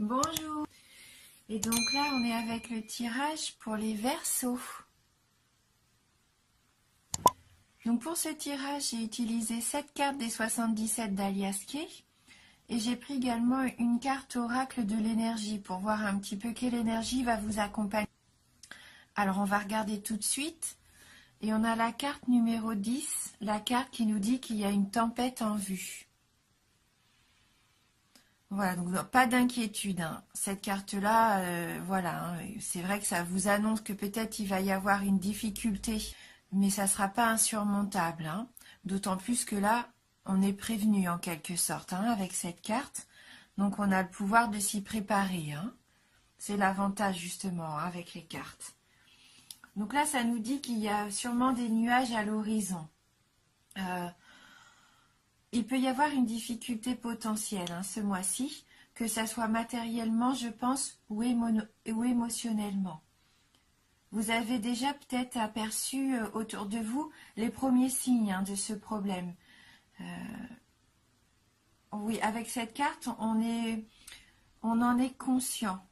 Bonjour. Et donc là, on est avec le tirage pour les Verseaux. Donc pour ce tirage, j'ai utilisé 7 cartes des 77 d'Alias Kay. Et j'ai pris également une carte oracle de l'énergie pour voir un petit peu quelle énergie va vous accompagner. Alors on va regarder tout de suite. Et on a la carte numéro 10, la carte qui nous dit qu'il y a une tempête en vue. Voilà, donc pas d'inquiétude, hein. Cette carte-là, voilà, hein, c'est vrai que ça vous annonce que peut-être il va y avoir une difficulté, mais ça ne sera pas insurmontable, hein. D'autant plus que là, on est prévenu en quelque sorte, hein, avec cette carte. Donc on a le pouvoir de s'y préparer, hein. C'est l'avantage justement, hein, avec les cartes. Donc là, ça nous dit qu'il y a sûrement des nuages à l'horizon. Il peut y avoir une difficulté potentielle, hein, ce mois-ci, que ça soit matériellement, je pense, ou émotionnellement. Vous avez déjà peut-être aperçu autour de vous les premiers signes, hein, de ce problème. Oui, avec cette carte, on en est conscient.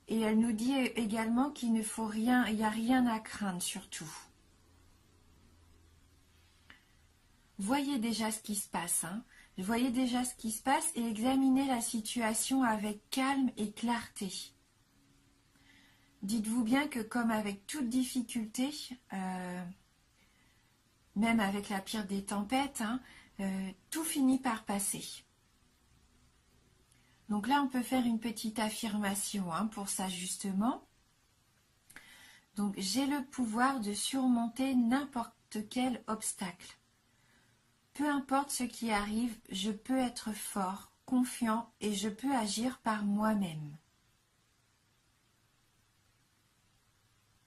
Et elle nous dit également qu'il ne faut rien, il n'y a rien à craindre surtout. Voyez déjà ce qui se passe, hein. Voyez déjà ce qui se passe et examinez la situation avec calme et clarté. Dites-vous bien que comme avec toute difficulté, même avec la pire des tempêtes, hein, tout finit par passer. Donc là, on peut faire une petite affirmation, hein, pour ça justement. Donc, j'ai le pouvoir de surmonter n'importe quel obstacle. Peu importe ce qui arrive, je peux être fort, confiant et je peux agir par moi-même.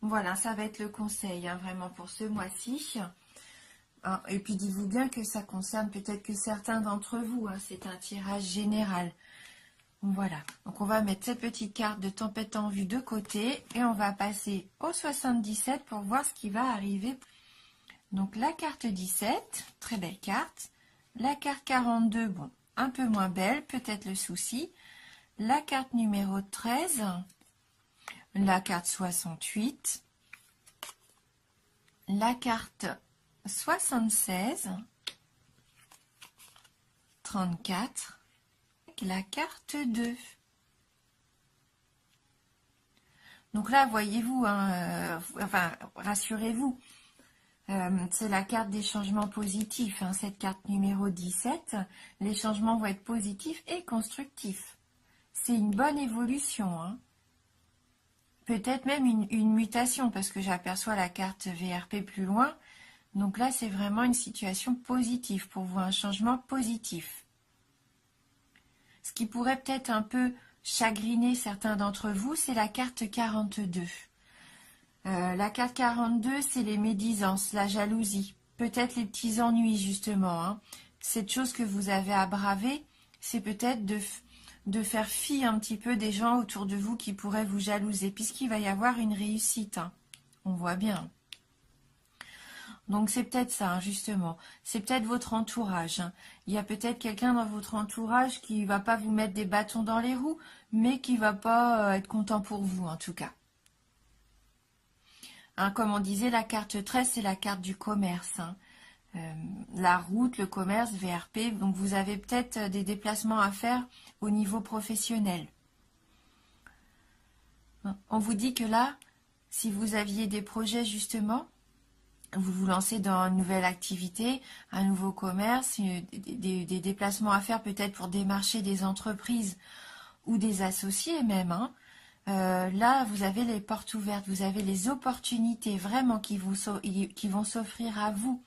Voilà, ça va être le conseil, hein, vraiment pour ce mois-ci. Et puis dites-vous bien que ça concerne peut-être que certains d'entre vous, hein, c'est un tirage général. Voilà, donc on va mettre cette petite carte de tempête en vue de côté et on va passer au 77 pour voir ce qui va arriver. Donc la carte 17, très belle carte. La carte 42, bon, un peu moins belle, peut-être le souci. La carte numéro 13, la carte 68, la carte 76, 34, la carte 2. Donc là, voyez-vous, hein, enfin, rassurez-vous, c'est la carte des changements positifs, hein, cette carte numéro 17. Les changements vont être positifs et constructifs. C'est une bonne évolution, hein. Peut-être même une mutation, parce que j'aperçois la carte VRP plus loin. Donc là, c'est vraiment une situation positive, pour vous, un changement positif. Ce qui pourrait peut-être un peu chagriner certains d'entre vous, c'est la carte 42. La carte 42, c'est les médisances, la jalousie, peut-être les petits ennuis justement, hein. Cette chose que vous avez à braver, c'est peut-être de faire fi un petit peu des gens autour de vous qui pourraient vous jalouser, puisqu'il va y avoir une réussite, hein. On voit bien. Donc c'est peut-être ça, hein, justement. C'est peut-être votre entourage, hein. Il y a peut-être quelqu'un dans votre entourage qui ne va pas vous mettre des bâtons dans les roues, mais qui ne va pas être content pour vous, en tout cas. Hein, comme on disait, la carte 13, c'est la carte du commerce, hein. La route, le commerce, VRP. Donc vous avez peut-être des déplacements à faire au niveau professionnel. On vous dit que là, si vous aviez des projets justement, vous vous lancez dans une nouvelle activité, un nouveau commerce, des déplacements à faire peut-être pour démarcher des entreprises ou des associés même, hein. Là, vous avez les portes ouvertes, vous avez les opportunités vraiment qui vont s'offrir à vous.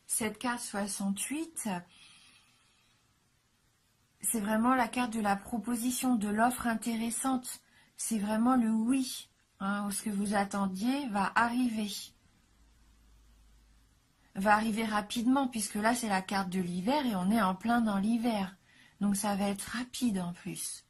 Cette carte 68, c'est vraiment la carte de la proposition, de l'offre intéressante. C'est vraiment le oui, hein, ce que vous attendiez va arriver. Va arriver rapidement, puisque là, c'est la carte de l'hiver et on est en plein dans l'hiver. Donc, ça va être rapide en plus.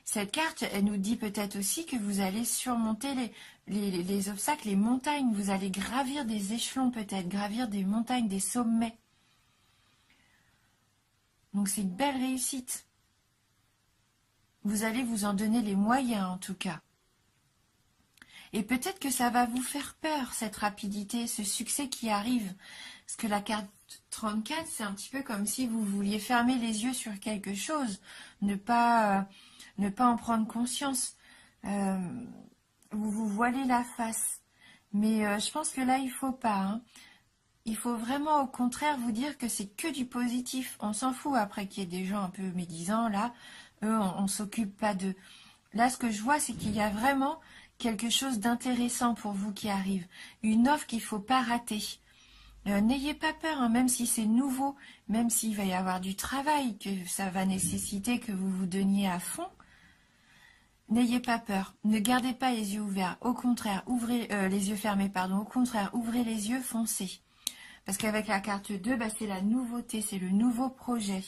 Cette carte, elle nous dit peut-être aussi que vous allez surmonter les obstacles, les montagnes. Vous allez gravir des échelons peut-être, gravir des montagnes, des sommets. Donc c'est une belle réussite. Vous allez vous en donner les moyens en tout cas. Et peut-être que ça va vous faire peur, cette rapidité, ce succès qui arrive. Parce que la carte 34, c'est un petit peu comme si vous vouliez fermer les yeux sur quelque chose, ne pas en prendre conscience. Vous vous voilez la face. Mais je pense que là, il faut pas. Hein. Il faut vraiment, au contraire, vous dire que c'est que du positif. On s'en fout après qu'il y ait des gens un peu médisants, là. Eux, on s'occupe pas d'eux. Là, ce que je vois, c'est qu'il y a vraiment quelque chose d'intéressant pour vous qui arrive. Une offre qu'il ne faut pas rater. N'ayez pas peur, hein, même si c'est nouveau, même s'il va y avoir du travail, que ça va nécessiter que vous vous donniez à fond. N'ayez pas peur, ne gardez pas les yeux ouverts, au contraire, ouvrez les yeux fermés, pardon, au contraire, ouvrez les yeux, foncez. Parce qu'avec la carte 2, bah, c'est la nouveauté, c'est le nouveau projet.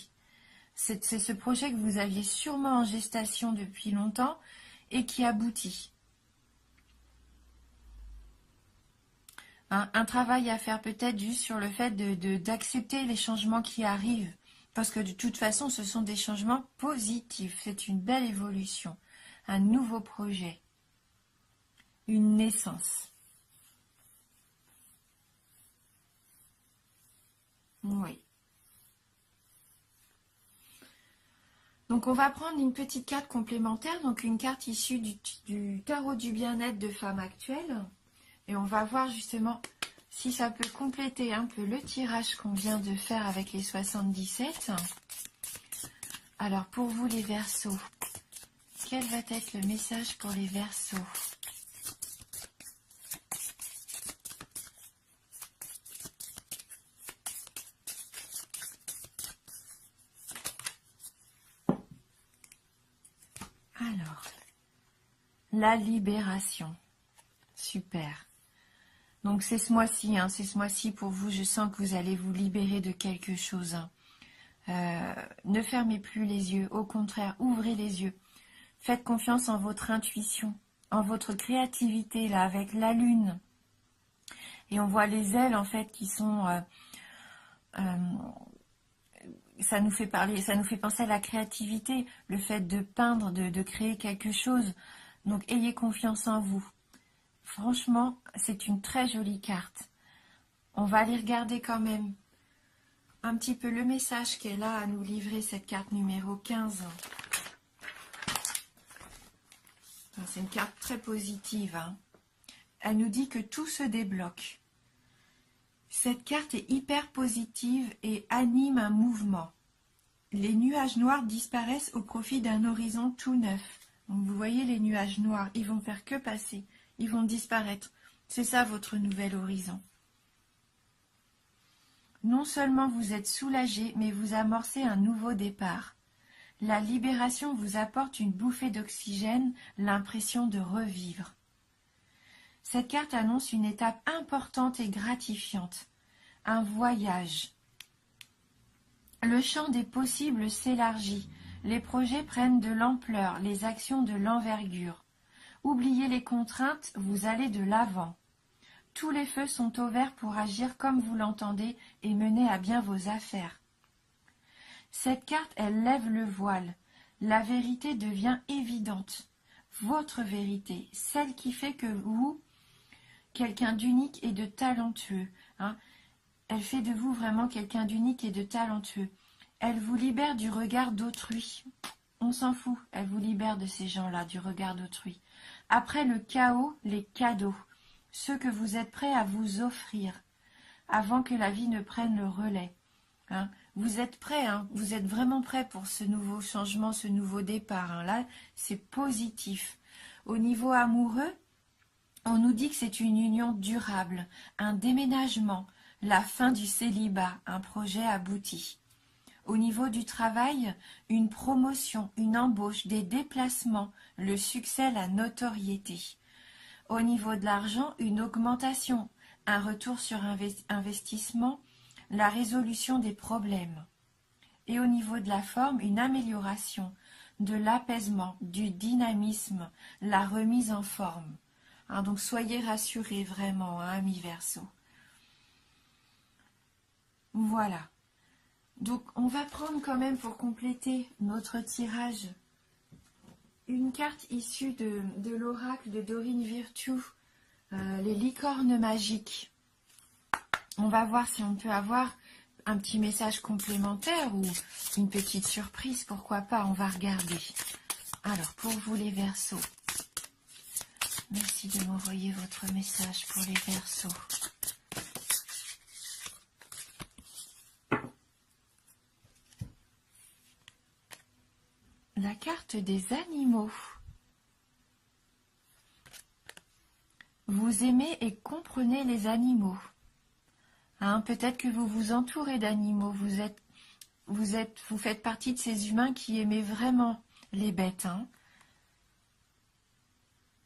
C'est ce projet que vous aviez sûrement en gestation depuis longtemps et qui aboutit. Hein, un travail à faire peut-être juste sur le fait d'accepter les changements qui arrivent. Parce que de toute façon, ce sont des changements positifs. C'est une belle évolution. Un nouveau projet. Une naissance. Oui. Donc on va prendre une petite carte complémentaire, donc une carte issue du tarot du bien-être de femme actuelle. Et on va voir justement si ça peut compléter un peu le tirage qu'on vient de faire avec les 77. Alors pour vous les Verseaux, quel va être le message pour les Verseaux? Alors, la libération. Super. Donc c'est ce mois-ci, hein, c'est ce mois-ci pour vous. Je sens que vous allez vous libérer de quelque chose. Hein. Ne fermez plus les yeux, au contraire, ouvrez les yeux. Faites confiance en votre intuition, en votre créativité, là, avec la lune. Et on voit les ailes, en fait, qui sont... ça nous fait parler, ça nous fait penser à la créativité, le fait de peindre, de créer quelque chose. Donc, ayez confiance en vous. Franchement, c'est une très jolie carte. On va aller regarder quand même un petit peu le message qu'elle a à nous livrer, cette carte numéro 15. C'est une carte très positive. Hein. Elle nous dit que tout se débloque. Cette carte est hyper positive et anime un mouvement. Les nuages noirs disparaissent au profit d'un horizon tout neuf. Donc vous voyez les nuages noirs, ils vont faire que passer, ils vont disparaître. C'est ça votre nouvel horizon. Non seulement vous êtes soulagé, mais vous amorcez un nouveau départ. La libération vous apporte une bouffée d'oxygène, l'impression de revivre. Cette carte annonce une étape importante et gratifiante, un voyage. Le champ des possibles s'élargit, les projets prennent de l'ampleur, les actions de l'envergure. Oubliez les contraintes, vous allez de l'avant. Tous les feux sont au vert pour agir comme vous l'entendez et mener à bien vos affaires. Cette carte, elle lève le voile. La vérité devient évidente. Votre vérité, celle qui fait que vous, quelqu'un d'unique et de talentueux, hein, elle fait de vous vraiment quelqu'un d'unique et de talentueux. Elle vous libère du regard d'autrui. On s'en fout, elle vous libère de ces gens-là, du regard d'autrui. Après le chaos, les cadeaux, ceux que vous êtes prêts à vous offrir, avant que la vie ne prenne le relais. Hein. Vous êtes prêts, hein, vous êtes vraiment prêts pour ce nouveau changement, ce nouveau départ. Hein. Là, c'est positif. Au niveau amoureux, on nous dit que c'est une union durable, un déménagement, la fin du célibat, un projet abouti. Au niveau du travail, une promotion, une embauche, des déplacements, le succès, la notoriété. Au niveau de l'argent, une augmentation, un retour sur investissement, la résolution des problèmes. Et au niveau de la forme, une amélioration, de l'apaisement, du dynamisme, la remise en forme. Hein, donc soyez rassurés vraiment, hein, amis Verseau. Voilà. Donc on va prendre quand même pour compléter notre tirage une carte issue de l'oracle de Dorine Virtue, les licornes magiques. On va voir si on peut avoir un petit message complémentaire ou une petite surprise, pourquoi pas, on va regarder. Alors, pour vous les Verseaux, merci de m'envoyer votre message pour les Verseaux. La carte des animaux. Vous aimez et comprenez les animaux. Hein, peut-être que vous vous entourez d'animaux. Vous faites partie de ces humains qui aimaient vraiment les bêtes. Hein.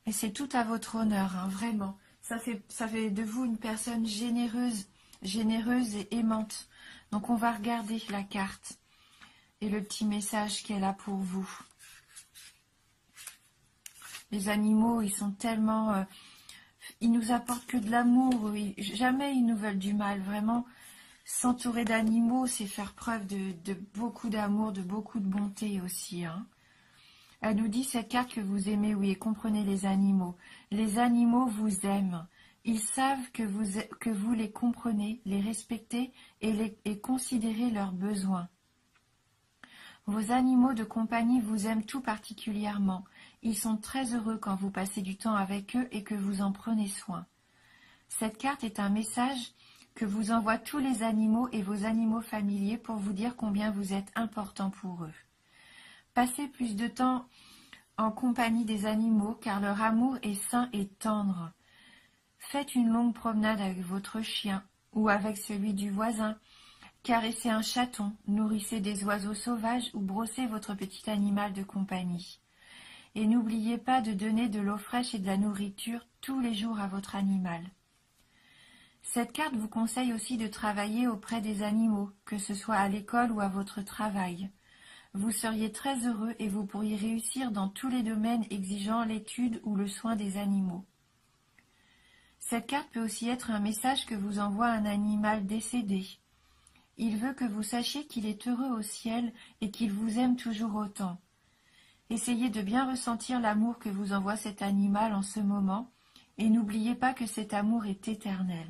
Et c'est tout à votre honneur, hein, vraiment. Ça fait de vous une personne généreuse et aimante. Donc on va regarder la carte et le petit message qu'elle a pour vous. Les animaux, ils sont tellement... ils nous apportent que de l'amour. Jamais ils nous veulent du mal. Vraiment, s'entourer d'animaux, c'est faire preuve de beaucoup d'amour, de beaucoup de bonté aussi. Hein. Elle nous dit, cette carte, que vous aimez, oui, et comprenez les animaux. Les animaux vous aiment. Ils savent que vous les comprenez, les respectez et considérez leurs besoins. Vos animaux de compagnie vous aiment tout particulièrement. Ils sont très heureux quand vous passez du temps avec eux et que vous en prenez soin. Cette carte est un message que vous envoient tous les animaux et vos animaux familiers pour vous dire combien vous êtes important pour eux. Passez plus de temps en compagnie des animaux car leur amour est sain et tendre. Faites une longue promenade avec votre chien ou avec celui du voisin. Caressez un chaton, nourrissez des oiseaux sauvages ou brossez votre petit animal de compagnie. Et n'oubliez pas de donner de l'eau fraîche et de la nourriture tous les jours à votre animal. Cette carte vous conseille aussi de travailler auprès des animaux, que ce soit à l'école ou à votre travail. Vous seriez très heureux et vous pourriez réussir dans tous les domaines exigeant l'étude ou le soin des animaux. Cette carte peut aussi être un message que vous envoie un animal décédé. Il veut que vous sachiez qu'il est heureux au ciel et qu'il vous aime toujours autant. Essayez de bien ressentir l'amour que vous envoie cet animal en ce moment et n'oubliez pas que cet amour est éternel.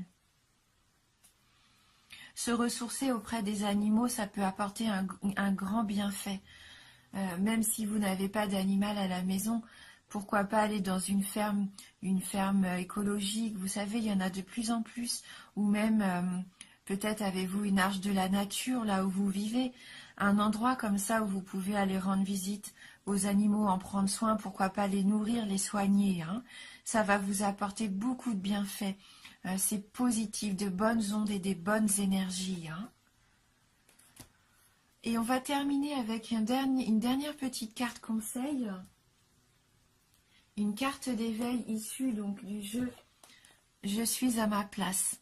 Se ressourcer auprès des animaux, ça peut apporter un grand bienfait. Même si vous n'avez pas d'animal à la maison, pourquoi pas aller dans une ferme écologique. Vous savez, il y en a de plus en plus. Ou même, peut-être avez-vous une arche de la nature là où vous vivez. Un endroit comme ça où vous pouvez aller rendre visite aux animaux, en prendre soin, pourquoi pas les nourrir, les soigner. Hein. Ça va vous apporter beaucoup de bienfaits. C'est positif, de bonnes ondes et des bonnes énergies. Hein. Et on va terminer avec une dernière petite carte conseil. Une carte d'éveil issue donc du jeu « Je suis à ma place ».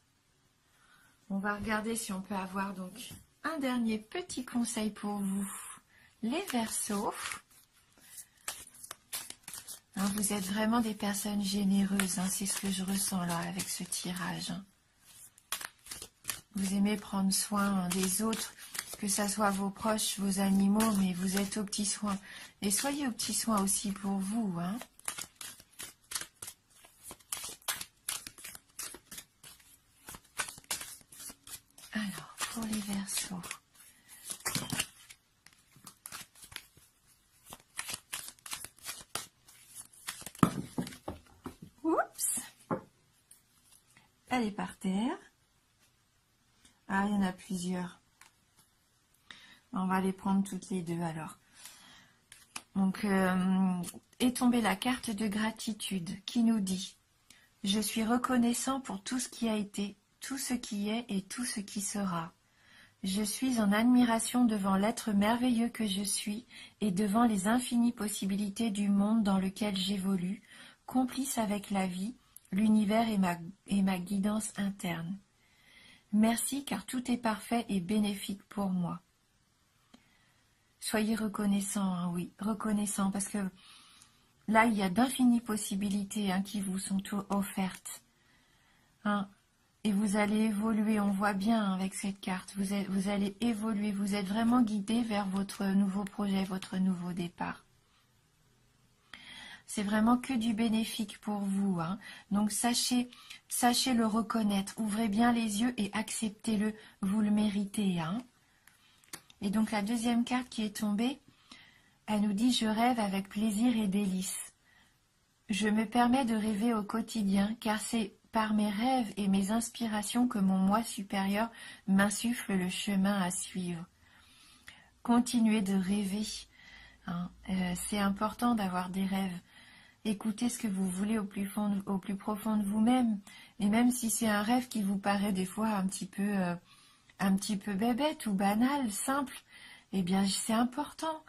On va regarder si on peut avoir donc un dernier petit conseil pour vous. Les Verseaux. Hein, vous êtes vraiment des personnes généreuses, hein, c'est ce que je ressens là avec ce tirage. Hein. Vous aimez prendre soin des autres, que ce soit vos proches, vos animaux, mais vous êtes aux petits soins. Et soyez aux petits soins aussi pour vous. Hein. Alors, pour les Verseaux. Oups! Elle est par terre. Ah, il y en a plusieurs. On va les prendre toutes les deux alors. Donc, est tombée la carte de gratitude qui nous dit « Je suis reconnaissant pour tout ce qui a été, tout ce qui est et tout ce qui sera. Je suis en admiration devant l'être merveilleux que je suis et devant les infinies possibilités du monde dans lequel j'évolue, complice avec la vie, l'univers et ma guidance interne. Merci car tout est parfait et bénéfique pour moi. » Soyez reconnaissants, hein, oui, reconnaissants, parce que là, il y a d'infinies possibilités hein, qui vous sont offertes. Hein, et vous allez évoluer, on voit bien hein, avec cette carte, vous allez évoluer, vous êtes vraiment guidé vers votre nouveau projet, votre nouveau départ. c'est vraiment que du bénéfique pour vous, hein. Donc sachez le reconnaître, ouvrez bien les yeux et acceptez-le, vous le méritez, hein. Et donc la deuxième carte qui est tombée, elle nous dit « Je rêve avec plaisir et délice. Je me permets de rêver au quotidien, car c'est par mes rêves et mes inspirations que mon moi supérieur m'insuffle le chemin à suivre. » Continuez de rêver, hein. C'est important d'avoir des rêves. Écoutez ce que vous voulez au plus profond de vous-même. Et même si c'est un rêve qui vous paraît des fois un petit peu bébête ou banal, simple, eh bien c'est important.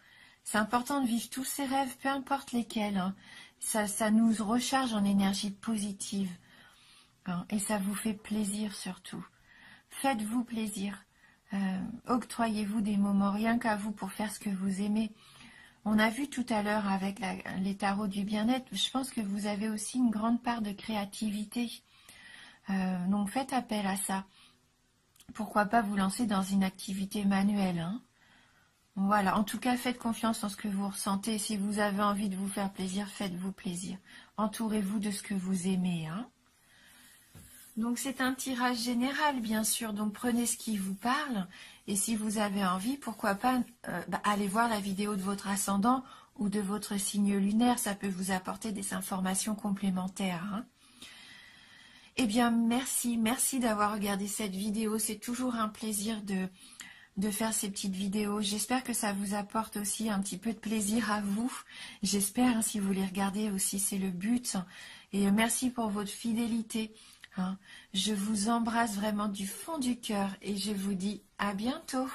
C'est important de vivre tous ces rêves, peu importe lesquels, hein. Ça nous recharge en énergie positive, hein, et ça vous fait plaisir surtout. Faites-vous plaisir. Octroyez-vous des moments rien qu'à vous pour faire ce que vous aimez. On a vu tout à l'heure avec les tarots du bien-être, je pense que vous avez aussi une grande part de créativité. Donc faites appel à ça. Pourquoi pas vous lancer dans une activité manuelle, hein. Voilà, en tout cas, faites confiance en ce que vous ressentez. Si vous avez envie de vous faire plaisir, faites-vous plaisir. Entourez-vous de ce que vous aimez, hein. Donc, c'est un tirage général, bien sûr. Donc, prenez ce qui vous parle. Et si vous avez envie, pourquoi pas aller voir la vidéo de votre ascendant ou de votre signe lunaire. Ça peut vous apporter des informations complémentaires, hein. Eh bien, merci d'avoir regardé cette vidéo. C'est toujours un plaisir de faire ces petites vidéos. J'espère que ça vous apporte aussi un petit peu de plaisir à vous. J'espère, hein, si vous les regardez aussi, c'est le but. Et merci pour votre fidélité, hein. Je vous embrasse vraiment du fond du cœur et je vous dis à bientôt.